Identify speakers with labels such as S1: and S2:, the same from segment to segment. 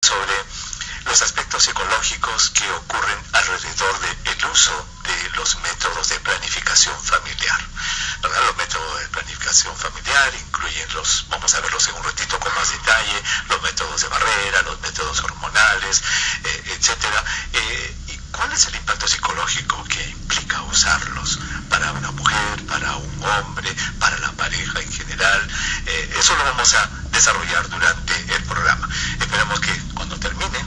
S1: sobre los aspectos psicológicos que ocurren alrededor del uso de los métodos de planificación familiar, ¿verdad? Los métodos de planificación familiar incluyen vamos a verlos en un ratito con más detalle, los métodos de barrera, los métodos hormonales, etcétera. ¿Y cuál es el impacto psicológico que implica usarlos para una mujer, para un hombre, para la pareja en general? Eso lo vamos a desarrollar durante el programa. Esperamos que cuando termine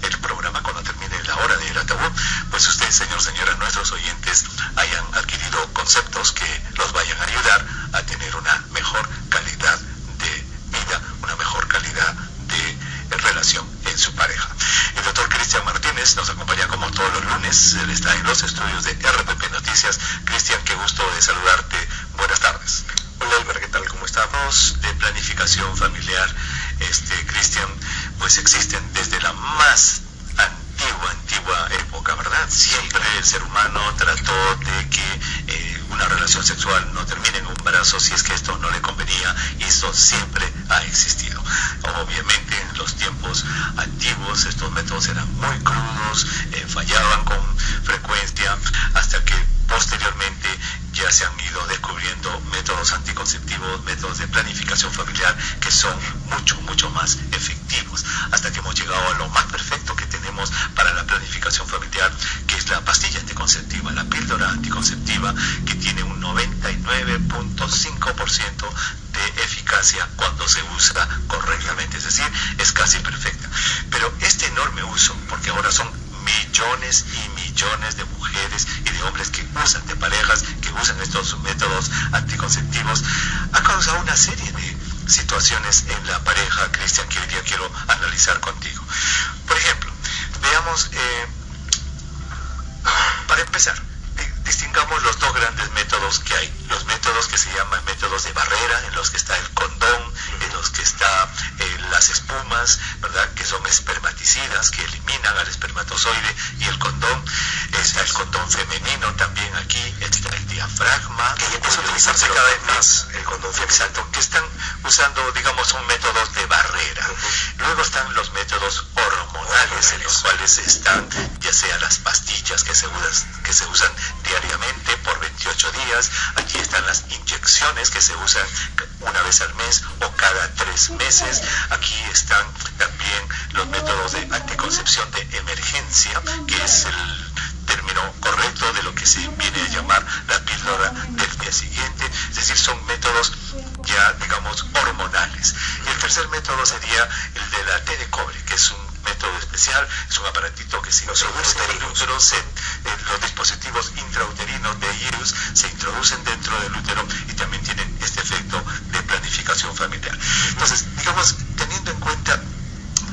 S1: el programa, cuando termine la hora del ataúd, pues ustedes, señora, nuestros oyentes hayan adquirido conceptos que los vayan a ayudar a tener una mejor calidad de vida, una mejor calidad de relación en su pareja. El doctor Cristian Martínez nos acompaña como todos los lunes. Él está en los estudios de RPP Noticias. Cristian, qué gusto de saludarte. Buenas tardes.
S2: Hola, Elmer, ¿qué tal? ¿Cómo estamos?
S1: De planificación familiar, Cristian, pues existen desde la más antigua época, ¿verdad? Siempre el ser humano trató de que una relación sexual no termine en un embarazo si es que esto no le convenía, y esto siempre ha existido. Obviamente en los tiempos antiguos estos métodos eran muy crudos, fallaban con frecuencia, hasta que posteriormente ya se han ido descubriendo métodos anticonceptivos, métodos de planificación familiar que son mucho más efectivos, hasta que hemos llegado a lo más perfecto que tenemos para la planificación familiar, que es la pastilla anticonceptiva, la píldora anticonceptiva, que tiene un 99.5% de eficacia cuando se usa correctamente, es decir, es casi perfecta. Pero este enorme uso, porque ahora son millones y millones de mujeres y de hombres que usan, de parejas que usan estos métodos anticonceptivos, ha causado una serie de situaciones en la pareja, Cristian, que hoy día quiero analizar contigo. Por ejemplo, veamos, para empezar, distingamos los dos grandes métodos que hay. Los métodos que se llaman métodos de barrera, en los que está el condón, en los que está las espumas, ¿verdad?, que son espermaticidas, que eliminan al espermatozoide, y el condón, está el condón femenino también aquí, está el diafragma,
S2: que ya empieza a utilizarse cada vez más el condón femenino.
S1: Exacto, que están usando, digamos, son métodos de barrera. Luego están los métodos hormonales, en los cuales están ya sea las pastillas que se usan diariamente por 28 días, aquí están las inyecciones que se usan una vez al mes o cada 3 meses, aquí están también los métodos de anticoncepción de emergencia, que es el término correcto de lo que se viene a llamar la píldora del día siguiente, es decir, son métodos ya, digamos, hormonales. Y el tercer método sería el de la T de cobre, que es un método especial, es un aparatito que se introduce en el útero, los dispositivos intrauterinos de IUS se introducen dentro del útero y también tienen este efecto de planificación familiar. Entonces, digamos, teniendo en cuenta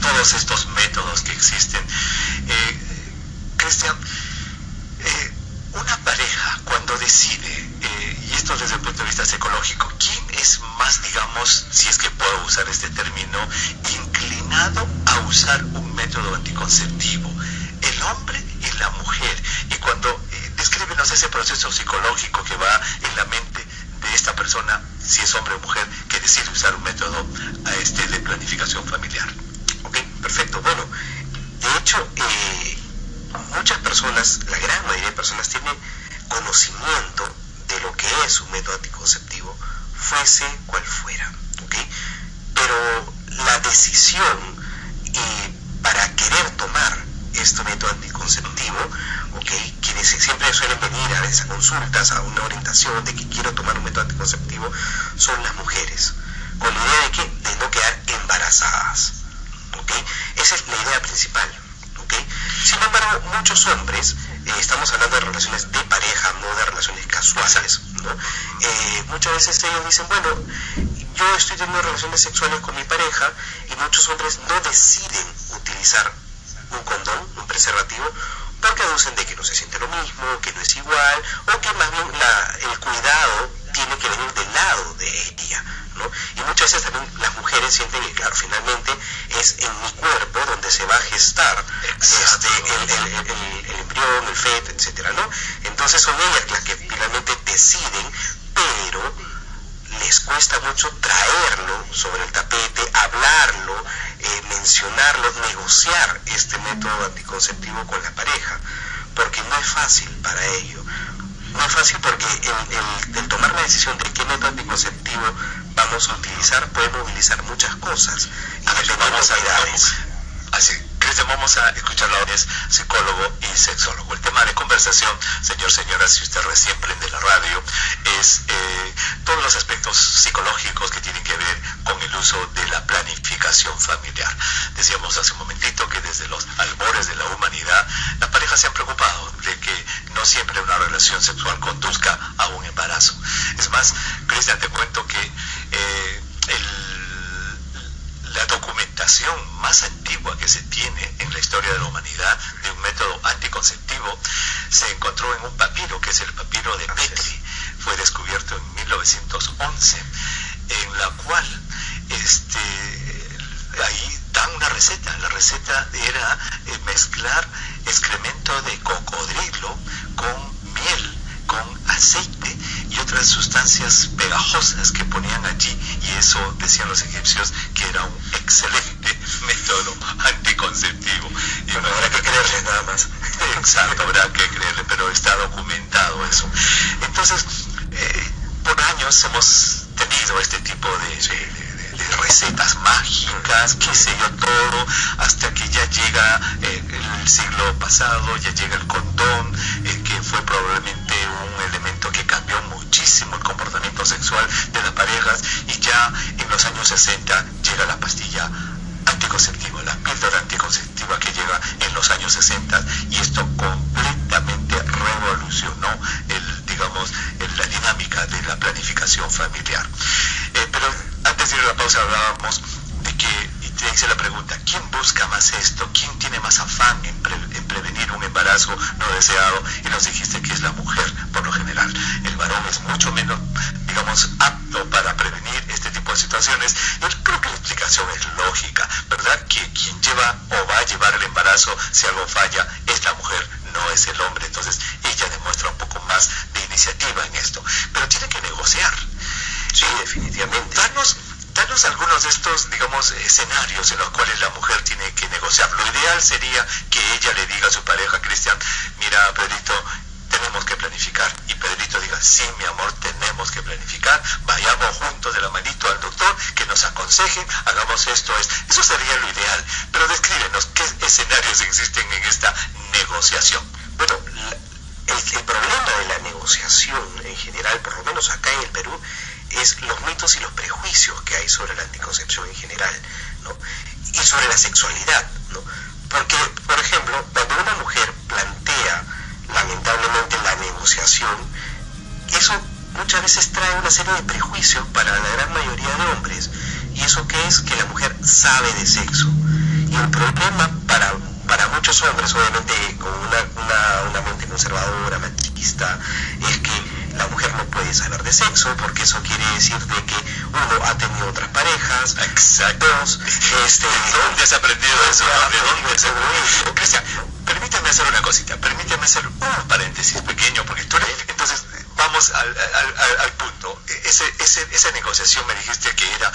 S1: todos estos métodos que existen, Cristian, una pareja cuando decide, y esto desde el punto de vista psicológico, ¿quién es más, digamos, si es que puedo usar este término, inclinado a usar un método anticonceptivo? ¿El hombre y la mujer? Y cuando descríbenos ese proceso psicológico que va en la mente de esta persona, si es hombre o mujer, que decide usar un método de planificación familiar.
S2: Ok, perfecto. Bueno, de hecho, muchas personas, la gran mayoría de personas, tienen conocimiento de lo que es un método anticonceptivo, fuese cual fuera, ¿ok? Pero la decisión para querer tomar este método anticonceptivo, ¿ok?, quienes siempre suelen venir a esas consultas, a una orientación de que quiero tomar un método anticonceptivo, son las mujeres, con la idea de que de no quedar embarazadas, ¿ok? Esa es la idea principal, ¿ok? Sin embargo, muchos hombres, estamos hablando de relaciones de pareja, no de relaciones casuales, ¿no? Muchas veces ellos dicen, bueno, yo estoy teniendo relaciones sexuales con mi pareja, y muchos hombres no deciden utilizar un condón, un preservativo, porque aducen de que no se siente lo mismo, que no es igual, o que más bien el cuidado tiene que venir del lado de ella, ¿no? Y muchas veces también las mujeres sienten que, claro, finalmente es en mi cuerpo donde se va a gestar el embrión, el feto, etcétera, ¿no? Entonces son ellas las que finalmente deciden, pero les cuesta mucho traerlo sobre el tapete, hablarlo, mencionarlo, negociar este método anticonceptivo con la pareja, porque no es fácil para ello. No es fácil porque el tomar la decisión de qué método anticonceptivo vamos a utilizar puede movilizar muchas cosas y
S1: vamos a edades. Así, Cristian, vamos a escuchar la es psicólogo y sexólogo. El tema de conversación, señora, si usted recién prende la radio, es todos los aspectos psicológicos que tienen que ver con el uso de la planificación familiar. Decíamos hace un momentito que desde los albores de la humanidad, las parejas se han preocupado de que no siempre una relación sexual conduzca a un embarazo. Es más, Cristian, te cuento que la documentación más antigua que se tiene en la historia de la humanidad de un método anticonceptivo se encontró en un papiro, que es el papiro de Petri. Fue descubierto en 1911, en la cual ahí dan una receta. La receta era mezclar excremento de cocodrilo con miel, con aceite y otras sustancias pegajosas que ponían allí, y eso decían los egipcios que era un excelente método anticonceptivo. Y
S2: bueno, habrá que creerle nada más.
S1: Exacto, habrá que creerle, pero está documentado eso. Entonces, por años hemos tenido este tipo de recetas mágicas, qué sé yo, todo, hasta que ya llega el siglo pasado, ya llega el condón, que fue probablemente un elemento que cambió muchísimo el comportamiento sexual de las parejas, y ya en los años 60 llega la pastilla anticonceptiva, la píldora anticonceptiva, que llega en los años 60, y esto completamente revolucionó la dinámica de la planificación familiar. Pero antes de ir a la pausa hablábamos de que, y te hice la pregunta, ¿quién busca más esto? ¿Quién tiene más afán en prevenir un embarazo no deseado? Y nos dijiste que es la mujer, por lo general. El varón es mucho menos, apto para prevenir este tipo de situaciones. Yo creo que la explicación es lógica, ¿verdad? Que quien lleva o va a llevar el embarazo, si algo falla, es la mujer, no es el hombre. Entonces ella demuestra un poco más de iniciativa en esto, pero tiene que negociar.
S2: Sí, definitivamente.
S1: Danos algunos de estos, escenarios en los cuales la mujer tiene que negociar. Lo ideal sería que ella le diga a su pareja, Cristian, mira, Pedrito, tenemos que planificar. Y Pedrito diga, sí, mi amor, tenemos que planificar. Vayamos juntos de la manito al doctor, que nos aconseje, hagamos esto. Eso sería lo ideal. Pero descríbenos, ¿qué escenarios existen en esta negociación?
S2: Bueno, el problema de la negociación en general, por lo menos acá en el Perú, es los mitos y los prejuicios que hay sobre la anticoncepción en general, ¿no? Y sobre la sexualidad, ¿no? Porque, por ejemplo, cuando una mujer plantea lamentablemente la negociación, eso muchas veces trae una serie de prejuicios para la gran mayoría de hombres. ¿Y eso qué es? Que la mujer sabe de sexo. Y el problema para muchos hombres, obviamente con una mente conservadora, machista, es que la mujer no puede saber de sexo, porque eso quiere decir de que uno ha tenido otras parejas.
S1: Exacto. ¿De dónde has aprendido eso? ¿De dónde has aprendido? Cristian, permíteme hacer una cosita, permíteme hacer un paréntesis pequeño, porque entonces vamos al punto. Esa negociación me dijiste que era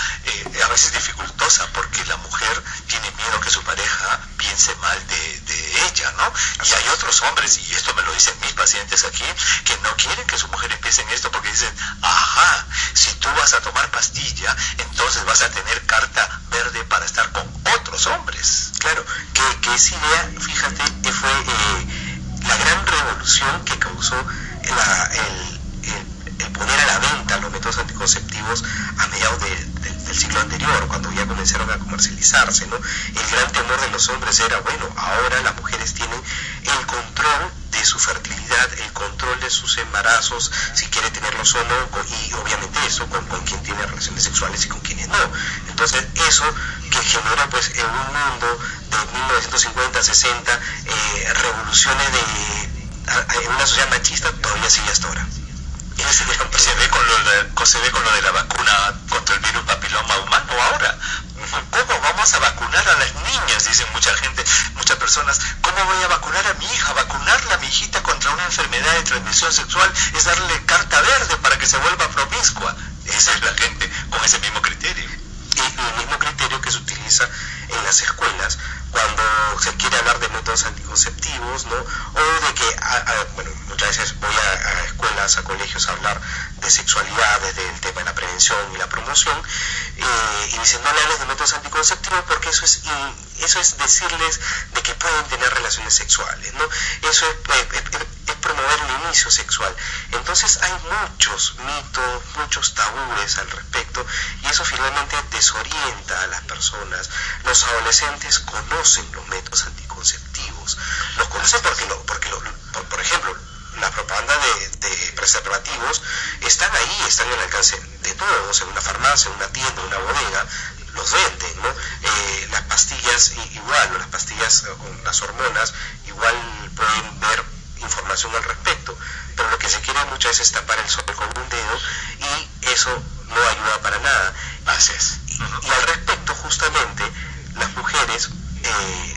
S1: a veces dificultosa, porque la mujer tiene miedo que su pareja piense mal de ella, ¿no? Y hay otros hombres, y esto me lo dicen mis pacientes aquí, que no quieren que su mujer empiece en esto, porque dicen, ajá, si tú vas a tomar pastilla, entonces vas a tener carta verde para estar con otros hombres.
S2: Claro, que esa idea, fíjate, fue la gran revolución que causó el poner a la venta los métodos anticonceptivos a mediados del siglo anterior, cuando ya comenzaron a comercializarse, ¿no? El gran temor de los hombres era, bueno, ahora las mujeres tienen el control de su fertilidad, el control de sus embarazos, si quiere tenerlos o no, y obviamente eso con quien tiene relaciones sexuales y con quienes no. Entonces eso que generó pues en un mundo de 1950, 60, revoluciones en una sociedad machista, todavía sigue hasta ahora.
S1: Se ve con lo de la vacuna contra el virus papiloma humano ahora. ¿Cómo vamos a vacunar a las niñas? Dicen mucha gente, muchas personas. ¿Cómo voy a vacunar a mi hija? Vacunarla a mi hijita contra una enfermedad de transmisión sexual es darle carta verde para que se vuelva promiscua. Esa es la gente con ese mismo criterio.
S2: Y el mismo criterio que se utiliza en las escuelas cuando se quiere hablar de métodos anticonceptivos, ¿no? O de que, bueno, muchas veces voy a escuelas, a colegios a hablar de sexualidad desde el tema de la prevención y la promoción, y dicen no le hables de métodos anticonceptivos porque eso es decirles de que pueden tener relaciones sexuales, ¿no? Eso es promover el inicio sexual. Entonces hay muchos mitos, muchos tabúes al respecto, y eso finalmente desorienta a las personas. Los adolescentes conocen los métodos anticonceptivos, los conocen por ejemplo, la propaganda de preservativos están ahí, están al alcance de todos, en una farmacia, en una tienda, en una bodega, los venden, ¿no? Las pastillas igual, o las pastillas con las hormonas igual pueden ver información al respecto, pero lo que se quiere muchas veces es tapar el sol con un dedo, y eso no ayuda para nada.
S1: Así es.
S2: Y al respecto, justamente, las mujeres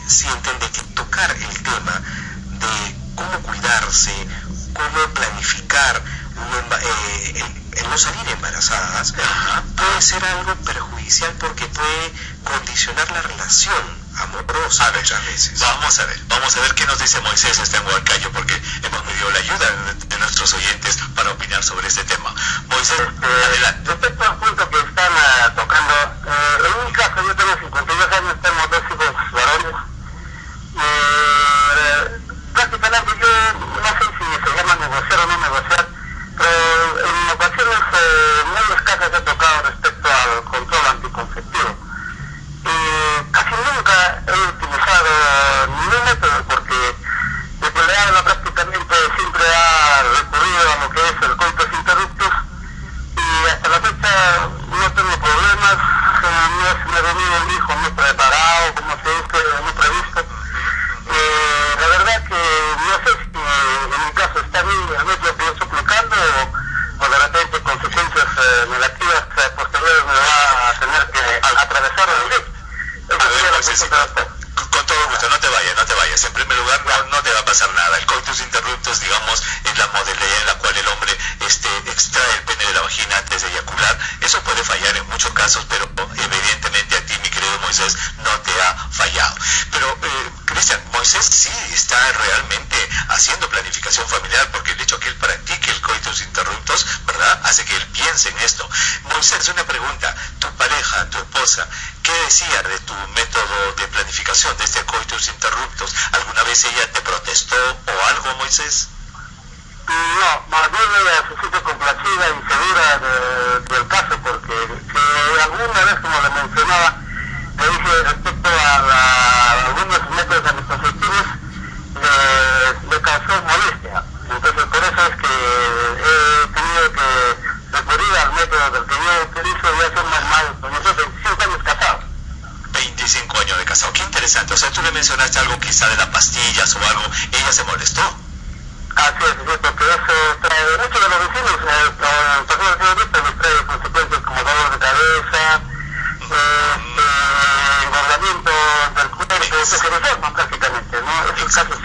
S2: sienten de que tocar el tema de cómo cuidarse, cómo planificar el no salir embarazadas, puede ser algo perjudicial porque puede condicionar la relación amorosa muchas veces.
S1: Vamos a ver qué nos dice Moisés, está en Huancayo, porque hemos pedido la ayuda de nuestros oyentes para opinar sobre este tema. Moisés, adelante.
S3: Respecto al punto que están tocando, en mi caso yo tengo 52 años, tengo 2 hijos varones. Prácticamente yo no sé si se llama negociar o no negociar, pero en ocasiones en varios casos he tocado respecto al control anticonceptivo. Casi nunca he utilizado ningún método porque de que le habla prácticamente siempre ha recurrido a lo que es el coitus interruptus, y hasta la fecha no tengo problemas, no me ha venido el hijo muy preparado, como se dice, muy previsto. La verdad que no sé si en mi caso está bien el método que yo estoy aplicando o de repente consecuencias negativas posteriores me va a tener que atravesar el directo.
S1: Con todo gusto, no te vayas. En primer lugar, no te va a pasar nada. El coitus interruptus, digamos, es la modalidad en la cual el hombre extrae el pene de la vagina antes de eyacular. Eso puede fallar en muchos casos, pero evidentemente a ti, mi querido Moisés, no te ha fallado. Pero, Cristian, Moisés sí está realmente haciendo planificación familiar, porque el hecho que él practique el coitus interruptus, ¿verdad?, hace que él piense en esto. Moisés, una pregunta. Tu pareja, tu esposa, ¿qué decía de tu método de planificación, de este coitus interruptus? ¿Alguna vez ella te protestó o algo, Moisés?
S3: No, más bien ella se siente complacida y segura del caso, porque si alguna vez, como le mencionaba, le dije respecto a algunos métodos anticonceptivos, le causó molestia. Entonces por eso es que he tenido que recurrir al método del que yo utilizo, y hace normal, con nosotros 25 años casados.
S1: 25 años de casado, qué interesante. O sea, tú le mencionaste algo quizá de las pastillas o algo, ella se molestó.
S3: Así es, porque eso trae, muchos de los vecinos, personas que les trae consecuencias como dolor de cabeza, engordamiento del cuerpo, se reforma prácticamente, ¿no? Esos casos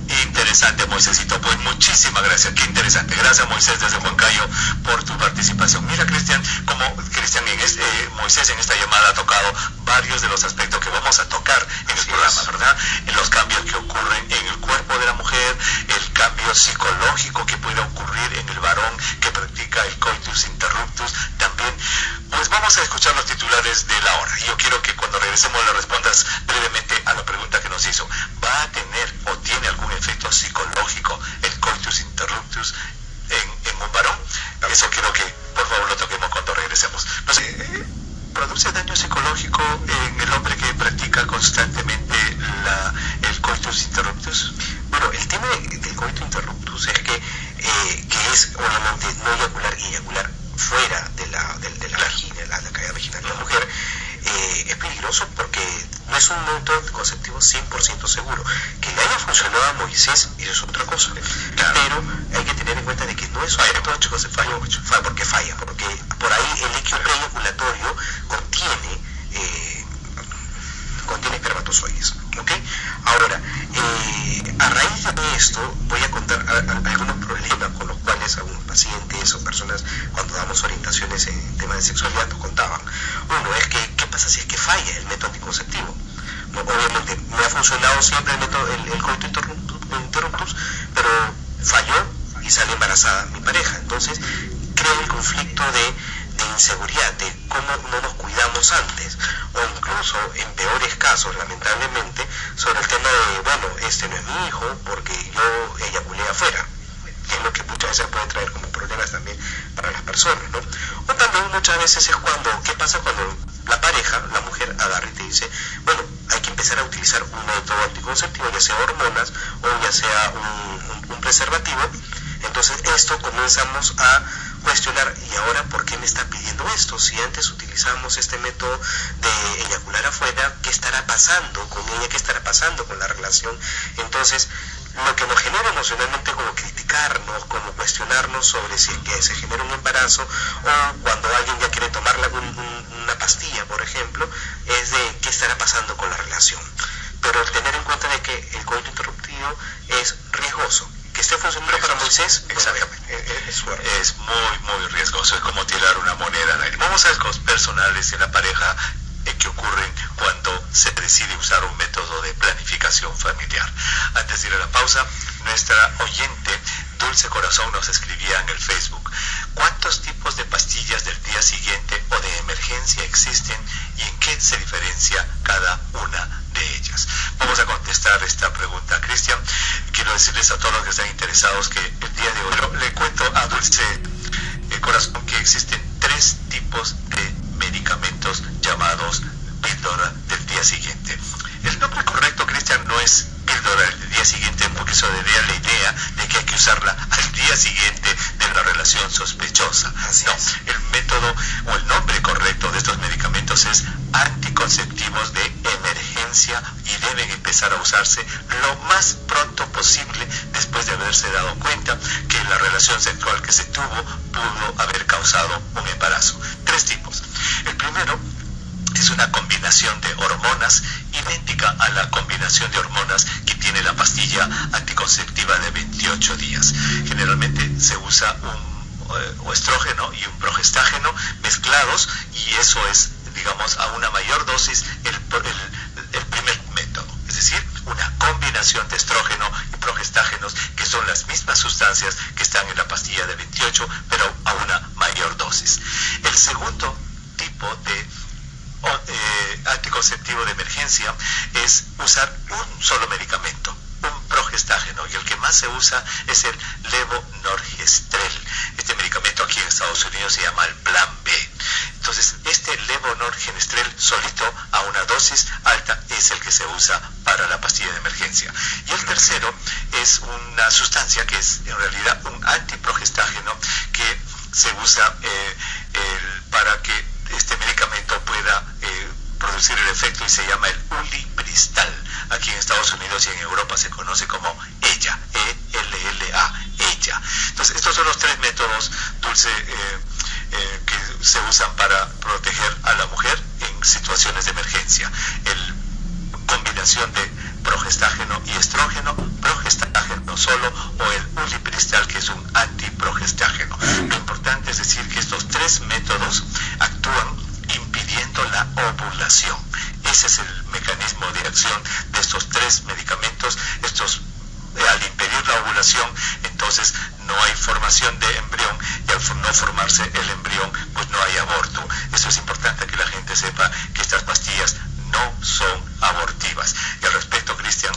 S1: Interesante, Moisésito. Pues muchísimas gracias, qué interesante. Gracias, Moisés, desde Huancayo, por tu participación. Mira, Cristian, Moisés en esta llamada ha tocado varios de los aspectos que vamos a tocar en el programa, ¿verdad? En los cambios que ocurren en el cuerpo de la mujer, el cambio psicológico que puede ocurrir en el varón que practica el coitus interruptus. También, pues vamos a escuchar los titulares de la hora. Yo quiero que cuando regresemos le respondas brevemente a la pregunta que nos hizo. ¿Va a tener o tiene algún efecto psicológico el coitus interruptus en un varón? Eso quiero que por favor lo toquemos cuando regresemos. No sé, ¿produce daño psicológico en el hombre que practica constantemente el coitus interruptus?
S2: Bueno, el tema del coitus interruptus es que es obviamente no eyacular y eyacular fuera de la vagina, la cavidad vaginal de la mujer. Es peligroso porque no es un método anticonceptivo 100% seguro. Que le haya funcionado a Moisés, eso es otra cosa. Claro. Pero hay que tener en cuenta de que no es un método anticonceptivo porque falla, porque por ahí el líquido preeyaculatorio contiene espermatozoides. ¿Ok? Ahora, a raíz de esto voy a contar algunos problemas con los cuales algunos pacientes o personas, cuando damos orientaciones en temas de sexualidad, nos contaban. Uno es que, ¿qué pasa si es que falla el método anticonceptivo? ¿No? Obviamente me ha funcionado siempre el método, el coito interruptus, pero falló y sale embarazada mi pareja. Entonces crea el conflicto de inseguridad, de cómo no nos cuidamos antes, o incluso en peores casos, lamentablemente, sobre el tema de, bueno, este no es mi hijo porque yo eyaculé afuera, que es lo que muchas veces puede traer como problemas también para las personas, ¿no? O también muchas veces es cuando, ¿qué pasa cuando la pareja, la mujer, agarra y te dice, bueno, hay que empezar a utilizar un método anticonceptivo, ya sea hormonas o ya sea un preservativo? Entonces esto comenzamos a cuestionar, ¿y ahora por qué me está pidiendo esto? Si antes utilizamos este método de eyacular afuera, ¿qué estará pasando con ella? ¿Qué estará pasando con la relación? Entonces, lo que nos genera emocionalmente como criticarnos, como cuestionarnos sobre si es que se genera un embarazo, o cuando alguien ya quiere tomar una pastilla, por ejemplo, es de qué estará pasando con la relación. Pero el tener en cuenta de que el coito interrumpido es riesgoso. Que esté funcionando para Moisés,
S1: exactamente, es muy riesgoso, es como tirar una moneda al aire. Vamos a ver cosas personales en la pareja que ocurren cuando se decide usar un método de planificación familiar. Antes de ir a la pausa, nuestra oyente Dulce Corazón nos escribía en el Facebook: ¿cuántos tipos de pastillas del día siguiente o de emergencia existen y en qué se diferencia cada una de ellas? Vamos a contestar esta pregunta, Cristian. Quiero decirles a todos los que están interesados que el día de hoy le cuento a Dulce Corazón que existen 3 tipos de medicamentos llamados píldora del día siguiente. El nombre correcto, Cristian, no es píldora del día siguiente, porque eso daría la idea de que hay que usarla al día siguiente de la relación sospechosa. No, el método o el nombre correcto de estos medicamentos es anticonceptivos de emergencia y deben empezar a usarse lo más pronto posible después de haberse dado cuenta que la relación sexual que se tuvo pudo haber causado un embarazo. 3 tipos. El primero es una combinación de hormonas idéntica a la combinación de hormonas que tiene la pastilla anticonceptiva de 28 días. Generalmente se usa un estrógeno y un progestágeno mezclados, y eso es, digamos, a una mayor dosis el primer método. Es decir, una combinación de estrógeno y progestágenos, que son las mismas sustancias que están en la pastilla de 28, pero a una mayor dosis. El segundo tipo de anticonceptivo de emergencia es usar un solo medicamento, un progestágeno, y el que más se usa es el levonorgestrel. Este medicamento aquí en Estados Unidos se llama el Plan B. Entonces, este levonorgestrel solito a una dosis alta es el que se usa para la pastilla de emergencia. Y el tercero es una sustancia que es en realidad un antiprogestágeno que se usa para que este medicamento pueda producir el efecto, y se llama el ulipristal. Aquí en Estados Unidos y en Europa se conoce como ELLA, ELLA, ELLA. Entonces, estos son los 3 métodos, Dulce, que se usan para proteger a la mujer en situaciones de emergencia. Combinación de progestágeno y estrógeno, progestágeno solo, o el ulipristal, que es un antiprogestágeno. Lo importante es decir que estos 3 métodos actúan impidiendo la ovulación. Ese es el mecanismo de acción de estos 3 medicamentos. Al impedir la ovulación, entonces no hay formación de embrión, y al no formarse el embrión, pues no hay aborto. Eso es importante que la gente sepa, que estas pastillas no son abortivas. Y al respecto, Cristian,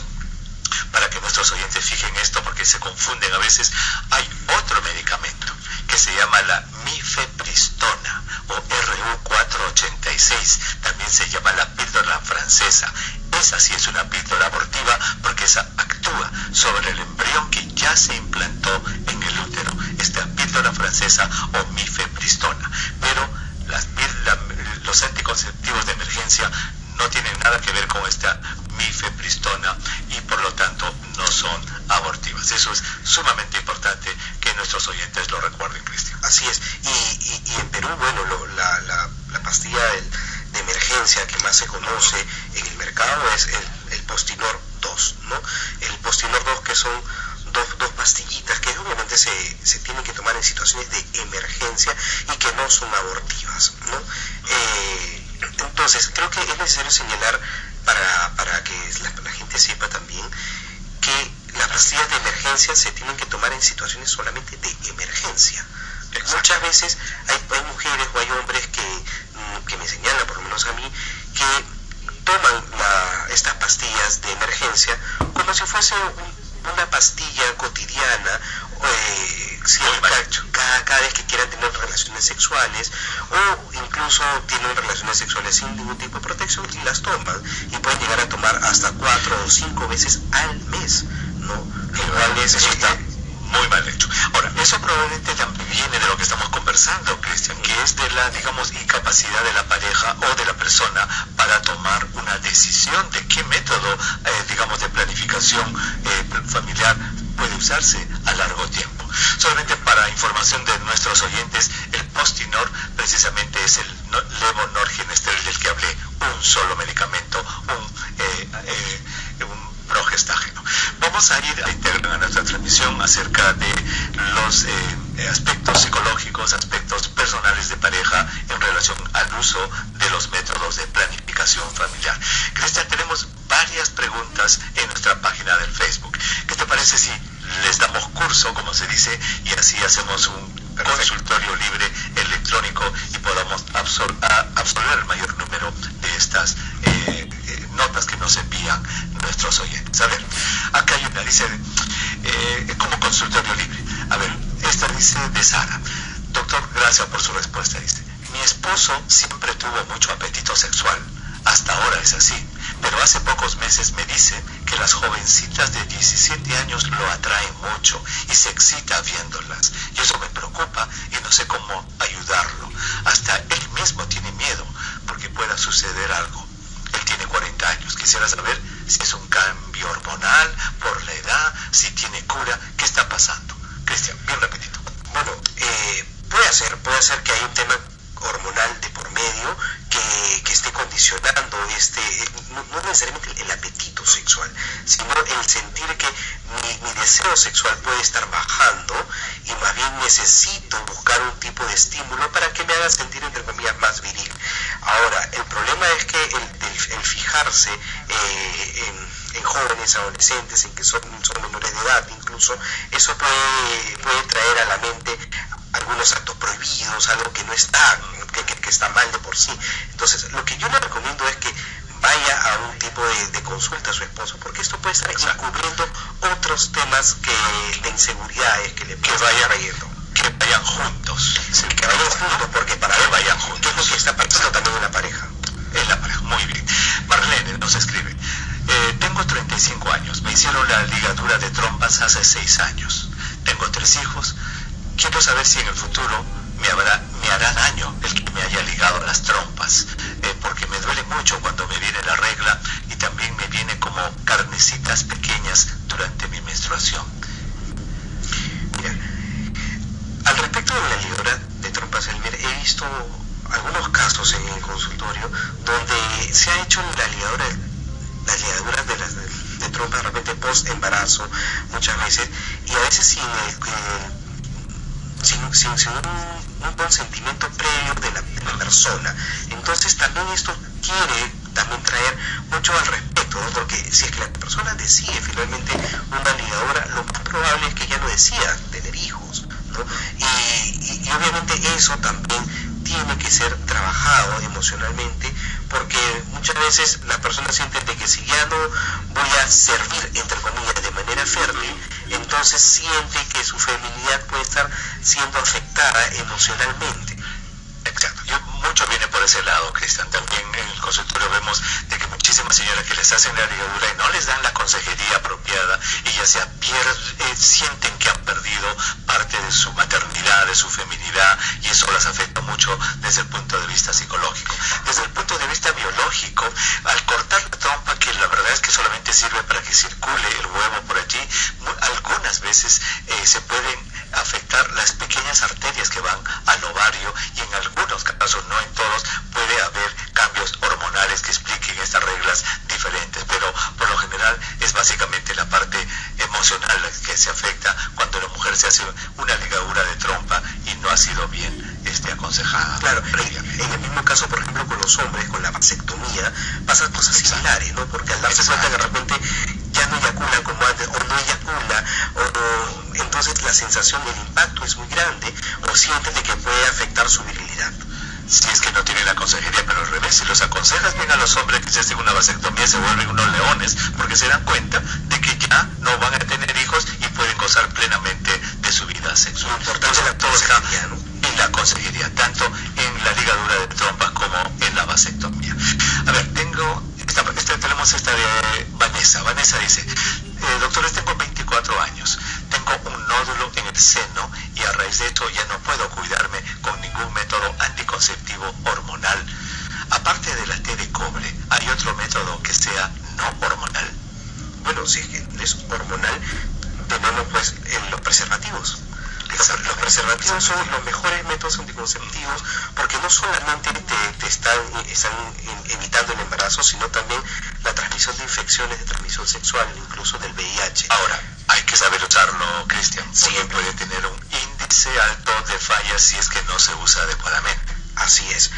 S1: para que nuestros oyentes fijen esto, porque se confunden a veces, hay otro medicamento que se llama la mifepristona o RU486, también se llama la píldora francesa. Esa sí es una píldora abortiva, porque esa actúa sobre el embrión que ya se implantó en el útero, esta píldora francesa o mifepristona. Pero los anticonceptivos de emergencia no tienen nada que ver con esta mifepristona, y por lo tanto no son abortivas. Eso es sumamente importante que nuestros oyentes lo recuerden, Cristian.
S2: Así es. Y en Perú, bueno, la pastilla de emergencia que más se conoce en el mercado es el Postinor 2, ¿no? El Postinor 2, que son dos pastillitas que obviamente se tienen que tomar en situaciones de emergencia y que no son abortivas, ¿no? Entonces, creo que es necesario señalar para que la gente sepa también que las pastillas de emergencia se tienen que tomar en situaciones solamente de emergencia. Muchas veces hay mujeres o hay hombres que me señalan, por lo menos a mí, que toman estas pastillas de emergencia como si fuese una pastilla cotidiana, cada vez que quieran tener relaciones sexuales, o incluso tienen relaciones sexuales sin ningún tipo de protección y las toman, y pueden llegar a tomar hasta 4 o 5 veces al mes, ¿no? Lo cual eso está
S1: muy mal hecho. Ahora, eso probablemente también viene de lo que estamos conversando, Cristian, que es de la, digamos, incapacidad de la pareja o de la persona para tomar una decisión de qué método, digamos, de planificación familiar puede usarse a largo tiempo. Solamente para información de nuestros oyentes, el Postinor precisamente es el levonorgestrel del que hablé, un solo medicamento, un progestágeno. Vamos a ir a nuestra transmisión acerca de los aspectos psicológicos, aspectos personales de pareja en relación al uso de los métodos de planificación familiar. Cristian, tenemos varias preguntas en nuestra página del Facebook. ¿Qué te parece si les damos curso, como se dice, y así hacemos un consultorio libre electrónico y podamos absorber el mayor número de estas notas que nos envían nuestros oyentes? A ver, acá hay una, dice, como consultorio libre. A ver, esta dice de Sara. Doctor, gracias por su respuesta. Dice, mi esposo siempre tuvo mucho apetito sexual. Hasta ahora es así. Pero hace pocos meses me dice que las jovencitas de 17 años lo atraen mucho y se excita viéndolas. Y eso me preocupa y no sé cómo ayudarlo. Hasta él mismo tiene miedo porque pueda suceder algo. Él tiene 40 años. Quisiera saber si es un cambio hormonal, por la edad, si tiene cura, ¿qué está pasando? Cristian, bien rapidito.
S2: Bueno, puede ser que hay un tema hormonal de por medio que esté condicionando no necesariamente el apetito sexual, sino el sentir que mi deseo sexual puede estar bajando y más bien necesito buscar un tipo de estímulo para que me haga sentir, entre comillas, más viril. Ahora, el problema es que el fijarse en jóvenes, adolescentes, en que son menores de edad incluso, eso puede traer a la mente algunos actos prohibidos, algo que no está, que está mal de por sí. Entonces, lo que yo le recomiendo es que vaya a un tipo de consulta a su esposo, porque esto puede estar encubriendo otros temas de inseguridades que vayan trayendo.
S1: Que vayan juntos.
S2: Sí, que vayan juntos, porque para ver vayan juntos. ¿Qué es lo que está pasando también en la pareja?
S1: En la pareja, muy bien. Marlene nos escribe, tengo 35 años, me hicieron la ligadura de trompas hace 6 años. Tengo 3 hijos. Quiero saber si en el futuro me hará daño el que me haya ligado las trompas, porque me duele mucho cuando me viene la regla y también me viene como carnecitas pequeñas durante mi menstruación.
S2: Mira, al respecto de la ligadura de trompas, Elmer, he visto algunos casos en el consultorio donde se ha hecho la ligadura de trompas de repente post embarazo muchas veces, y a veces sin un consentimiento previo de la persona. Entonces también esto quiere también traer mucho al respecto, ¿no? Porque si es que la persona decide finalmente una ligadura, lo más probable es que ya no decida tener hijos, ¿no? Y obviamente eso también tiene que ser trabajado emocionalmente, porque muchas veces la persona siente de que si ya no voy a servir, entre comillas, de manera fértil, entonces siente que su feminidad puede estar siendo afectada emocionalmente.
S1: Exacto. Mucho viene por ese lado, Cristian. También en el consultorio vemos de que muchísimas señoras que les hacen la ligadura y no les dan la consejería apropiada y ya sea sienten que han perdido parte de su maternidad, de su feminidad, y eso las afecta mucho desde el punto de vista psicológico. Desde el punto de vista biológico, al cortar la trompa, que la verdad es que solamente sirve para que circule el huevo por allí, algunas veces se pueden afectar las pequeñas arterias que van al ovario, y en algunos casos, no en todos, puede haber cambios hormonales que expliquen estas reglas diferentes, pero por lo general es básicamente la parte emocional la que se afecta cuando la mujer se hace una ligadura de trompa y no ha sido bien aconsejada.
S2: Claro, en el mismo caso, por ejemplo, con los hombres, con la vasectomía, pare, ¿no? Porque al darse cuenta que de repente ya no eyacula como antes, o no eyacula, o entonces la sensación del impacto es muy grande, o sienten de que puede afectar su virilidad.
S1: Si es que no tiene la consejería, pero al revés, si los aconsejas bien a los hombres que se hacen una vasectomía, se vuelven unos leones, porque se dan cuenta de que ya no van a tener hijos y pueden gozar plenamente de su vida sexual. Entonces, todo está en la consejería, tanto en la ligadura de trompas como en la vasectomía. A ver, tenemos esta de Vanessa. Vanessa dice, doctores, tengo 24 años, tengo un nódulo en el seno y a raíz de esto ya no puedo cuidarme con ningún método anticonceptivo hormonal. Aparte de la T de cobre, ¿hay otro método que sea no hormonal?
S2: Bueno, si es que es hormonal, tenemos pues en los preservativos. Los preservativos son los mejores métodos anticonceptivos porque no solamente te están evitando el embarazo, sino también la transmisión de infecciones de transmisión sexual, incluso del VIH.
S1: Ahora, hay que saber usarlo, Cristian, porque puede tener un índice alto de fallas si es que no se usa adecuadamente.
S2: Así es.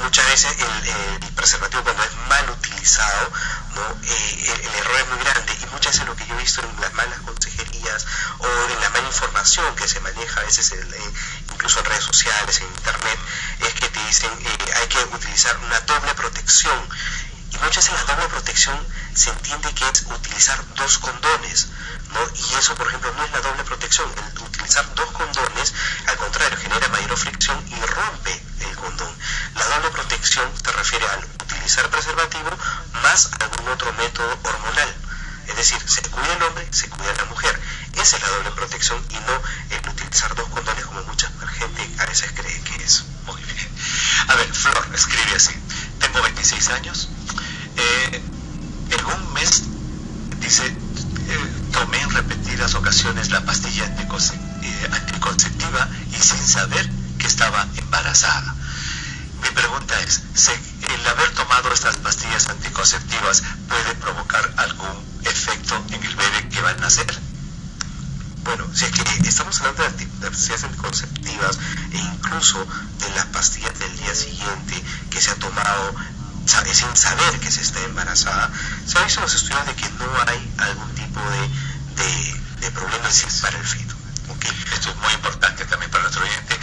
S2: Muchas veces el preservativo, cuando es mal utilizado, ¿no? El error es muy grande, y muchas veces lo que yo he visto en las malas consejerías o en la mala información que se maneja a veces incluso en redes sociales, en internet, es que te dicen hay que utilizar una doble protección, y muchas veces la doble protección se entiende que es utilizar 2 condones, ¿no? Y eso, por ejemplo, no es la doble protección. El utilizar 2 condones, al contrario, genera mayor fricción y rompe el condón. La doble protección te refiere al utilizar preservativo más algún otro método hormonal. Es decir, se cuida el hombre, se cuida la mujer. Esa es la doble protección, y no el utilizar 2 condones como mucha gente a veces cree que es.
S1: Muy bien. A ver, Flor escribe así. Tengo 26 años. En un mes, dice, tomé en repetidas ocasiones la pastilla anticonceptiva y sin saber que estaba embarazada. Mi pregunta es, ¿el haber tomado estas pastillas anticonceptivas puede provocar algún efecto en el bebé que va a nacer?
S2: Bueno, si es que estamos hablando de pastillas anticonceptivas e incluso de las pastillas del día siguiente que se ha tomado sin saber que se está embarazada, se ha visto en los estudios de que no hay algún tipo de problemas para el feto.
S1: ¿Okay? Esto es muy importante también para nuestro oyente.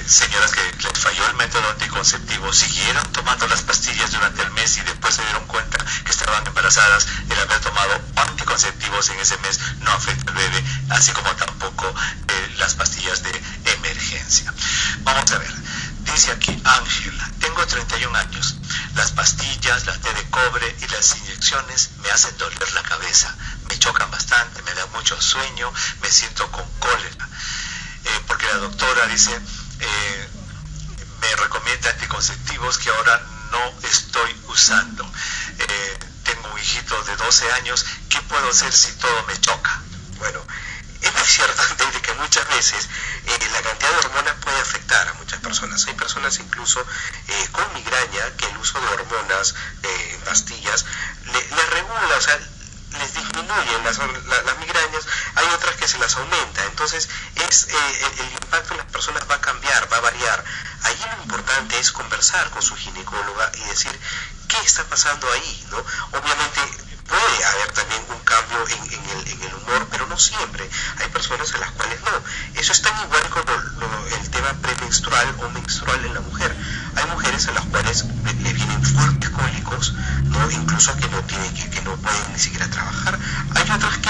S1: Señoras que les falló el método anticonceptivo, siguieron tomando las pastillas durante el mes y después se dieron cuenta que estaban embarazadas. El haber tomado anticonceptivos en ese mes no afecta al bebé, así como tampoco las pastillas de emergencia. Vamos a ver, dice aquí Ángela, tengo 31 años. Las pastillas, la té de cobre y las inyecciones me hacen doler la cabeza, me chocan bastante, me da mucho sueño, me siento con cólera. Porque la doctora dice, me recomienda anticonceptivos que ahora no estoy usando. Tengo un hijito de 12 años, ¿qué puedo hacer si todo me choca?
S2: Bueno, es muy cierto de que muchas veces la cantidad de hormonas puede afectar a muchas personas. Hay personas incluso con migraña que el uso de hormonas en pastillas les regula, o sea, les disminuyen las migrañas. Hay otras que se las aumenta. Entonces el impacto en las personas va a cambiar, va a variar. Allí lo importante es conversar con su ginecóloga y decir qué está pasando ahí, ¿no? Obviamente puede haber también un cambio en el humor, pero no siempre. Hay personas a las cuales no. Eso es tan igual como el tema premenstrual o menstrual en la mujer. Hay mujeres a las cuales le vienen fuertes cólicos, ¿no? Incluso que no pueden ni siquiera trabajar. Hay otras que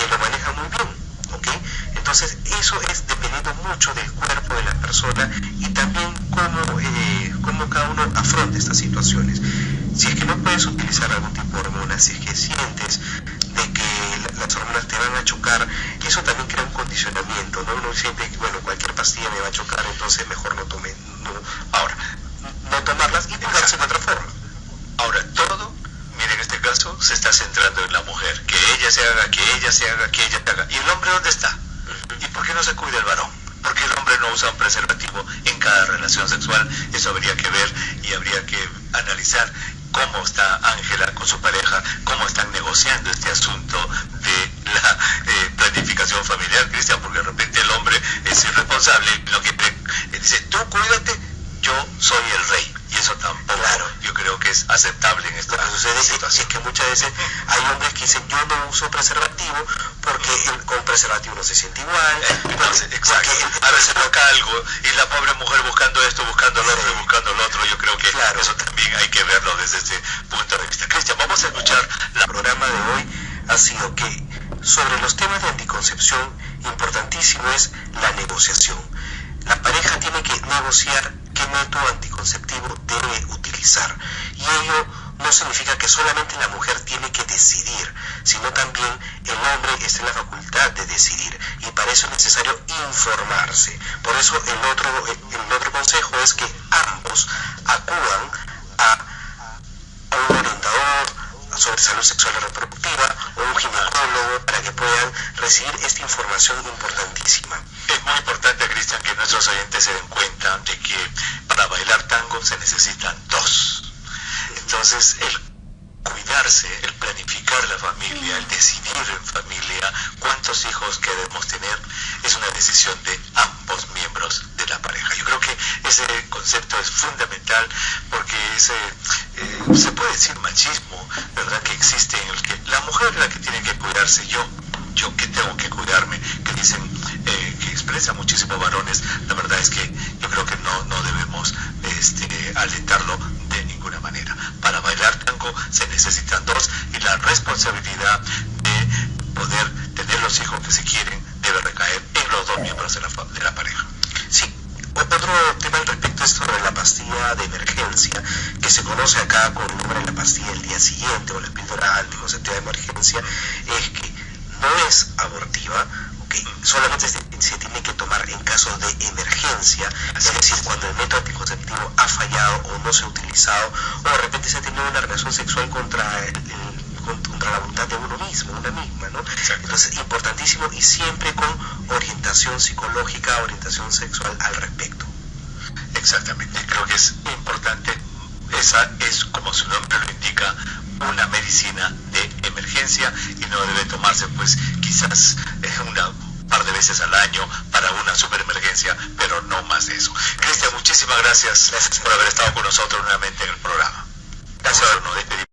S2: lo manejan muy bien, ¿ok? Entonces eso es dependiendo mucho del cuerpo de la persona y también cómo cada uno afronta estas situaciones. Si es que no puedes utilizar algún tipo de hormona, si es que sientes de que las hormonas te van a chocar, eso también crea un condicionamiento, ¿no? Uno siente que, bueno, cualquier pastilla me va a chocar, entonces mejor no tome, no tomarlas y pegarse de otra forma.
S1: Ahora, todo, mire, en este caso, se está centrando en la mujer, que ella se haga, que ella se haga, que ella se haga. ¿Y el hombre dónde está? ¿Y por qué no se cuida el varón? ¿Por qué el hombre no usa un preservativo en cada relación sexual? Eso habría que ver y habría que analizar cómo está Ángela con su pareja, cómo están negociando este asunto de la planificación familiar, Cristian, porque de repente el hombre es irresponsable y lo que dice, tú cuídate, yo soy el rey, y eso tampoco, claro, yo creo que es aceptable
S2: Así es que muchas veces hay hombres que dicen yo no uso preservativo porque con preservativo no se siente igual.
S1: Exacto. A veces toca algo y la pobre mujer buscando esto, buscando lo otro y buscando lo otro. Yo creo que eso también hay que verlo desde este punto de vista. Cristian, vamos a escuchar
S2: el programa de hoy. Ha sido que sobre los temas de anticoncepción, importantísimo es la negociación. La pareja tiene que negociar qué método anticonceptivo debe utilizar, y ello no significa que solamente la mujer tiene que decidir, sino también el hombre está en la facultad de decidir, y para eso es necesario informarse. Por eso el otro consejo es que ambos acudan a un orientador sobre salud sexual y reproductiva o un ginecólogo para que puedan recibir esta información importantísima.
S1: Es muy importante, Cristian, que nuestros oyentes se den cuenta de que para bailar tango se necesitan dos. Entonces, el cuidarse, el planificar la familia, el decidir en familia cuántos hijos queremos tener, es una decisión de ambos miembros de la pareja. Yo creo que ese concepto es fundamental porque se puede decir machismo, ¿verdad?, que existe en el que la mujer es la que tiene que cuidarse. Yo que tengo que cuidarme, que dicen, que expresan muchísimos varones. La verdad es que yo creo que no debemos alentarlo de ninguna manera. Para bailar tango se necesitan dos, y la responsabilidad de poder tener los hijos que se quieren debe recaer en los dos miembros de la pareja.
S2: Sí. Otro tema al respecto es sobre la pastilla de emergencia, que se conoce acá con el nombre de la pastilla del día siguiente o la píldora anticonceptiva de emergencia. Es que no es abortiva, solamente se tiene que tomar en casos de emergencia, es decir, cuando el método anticonceptivo ha fallado o no se ha utilizado, o de repente se ha tenido una relación sexual contra la voluntad de uno mismo, una misma, ¿no? Entonces, importantísimo, y siempre con orientación psicológica, orientación sexual al respecto.
S1: Exactamente, creo que es importante. Esa es, como su nombre lo indica, una medicina de emergencia, y no debe tomarse pues quizás un par de veces al año para una super emergencia, pero no más de eso. Cristian, muchísimas gracias por haber estado con nosotros nuevamente en el programa. Gracias. Nos despedimos.